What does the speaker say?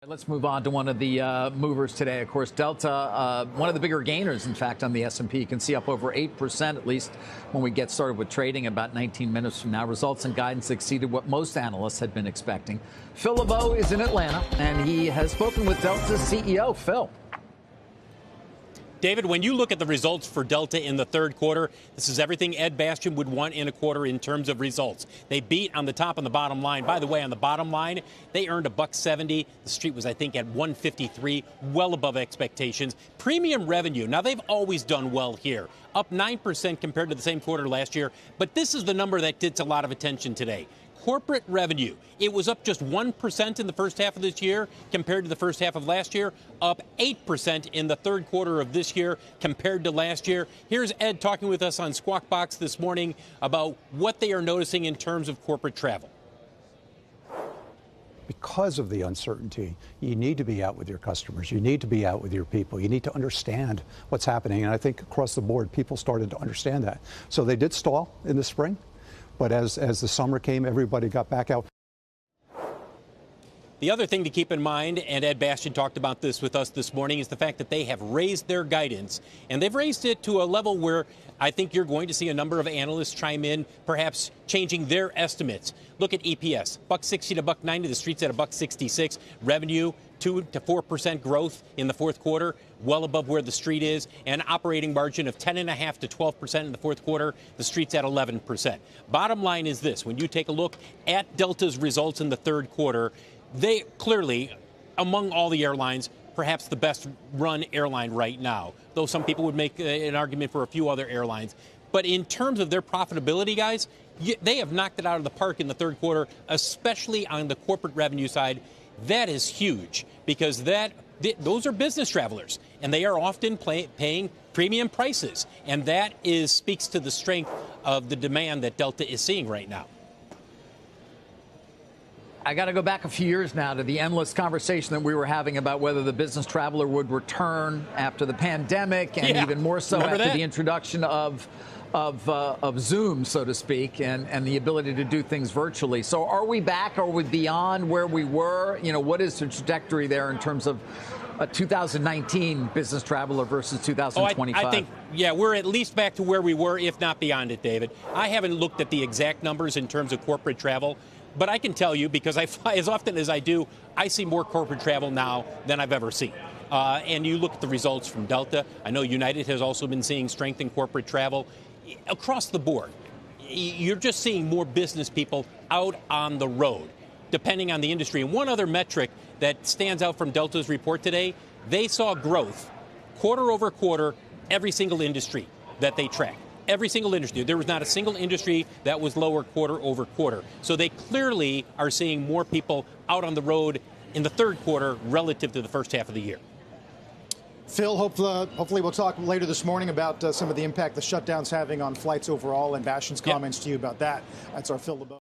Let's move on to one of the movers today. Of course, Delta, one of the bigger gainers, in fact, on the S&P. You can see up over 8%, at least when we get started with trading about 19 minutes from now. Results and guidance exceeded what most analysts had been expecting. Phil LeBeau is in Atlanta, and he has spoken with Delta's CEO. Phil. David, when you look at the results for Delta in the third quarter, this is everything Ed Bastian would want in a quarter in terms of results. They beat on the top and the bottom line. By the way, on the bottom line, they earned $1.70. The street was, I think, at $1.53, well above expectations. Premium revenue, now they've always done well here, up 9% compared to the same quarter last year. But this is the number that gets a lot of attention today. Corporate revenue, it was up just 1% in the first half of this year compared to the first half of last year, up 8% in the third quarter of this year compared to last year. Here's Ed talking with us on Squawk Box this morning about what they are noticing in terms of corporate travel. Because of the uncertainty, you need to be out with your customers. You need to be out with your people. You need to understand what's happening. And I think across the board, people started to understand that. So they did stall in the spring. But as the summer came, everybody got back out. The other thing to keep in mind, and Ed Bastian talked about this with us this morning, is the fact that they have raised their guidance, and they've raised it to a level where I think you're going to see a number of analysts chime in, perhaps changing their estimates. Look at EPS, $1.60 to $1.90. The street's at $1.66. Revenue, 2 to 4% growth in the fourth quarter, well above where the street is, and operating margin of 10.5% to 12% in the fourth quarter. The street's at 11%. Bottom line is this: when you take a look at Delta's results in the third quarter, they clearly, among all the airlines, perhaps the best run airline right now, though some people would make an argument for a few other airlines. But in terms of their profitability, guys, they have knocked it out of the park in the third quarter, especially on the corporate revenue side. That is huge because those are business travelers, and they are often paying premium prices. And that speaks to the strength of the demand that Delta is seeing right now. I got to go back a few years now to the endless conversation that we were having about whether the business traveler would return after the pandemic, and even more so after the introduction of Zoom, so to speak, and the ability to do things virtually. So are we back? Are we beyond where we were? You know, what is the trajectory there in terms of a 2019 business traveler versus 2025? I think, we're at least back to where we were, if not beyond it, David. I haven't looked at the exact numbers in terms of corporate travel, but I can tell you, because I fly as often as I do, I see more corporate travel now than I've ever seen. And you look at the results from Delta. I know United has also been seeing strength in corporate travel. Across the board, you're just seeing more business people out on the road, depending on the industry. And one other metric that stands out from Delta's report today, they saw growth quarter over quarter, every single industry that they track. Every single industry. There was not a single industry that was lower quarter over quarter. So they clearly are seeing more people out on the road in the third quarter relative to the first half of the year. Phil, hopefully we'll talk later this morning about some of the impact the shutdown's having on flights overall, and Bastian's comments to you about that. That's our Phil LeBeau.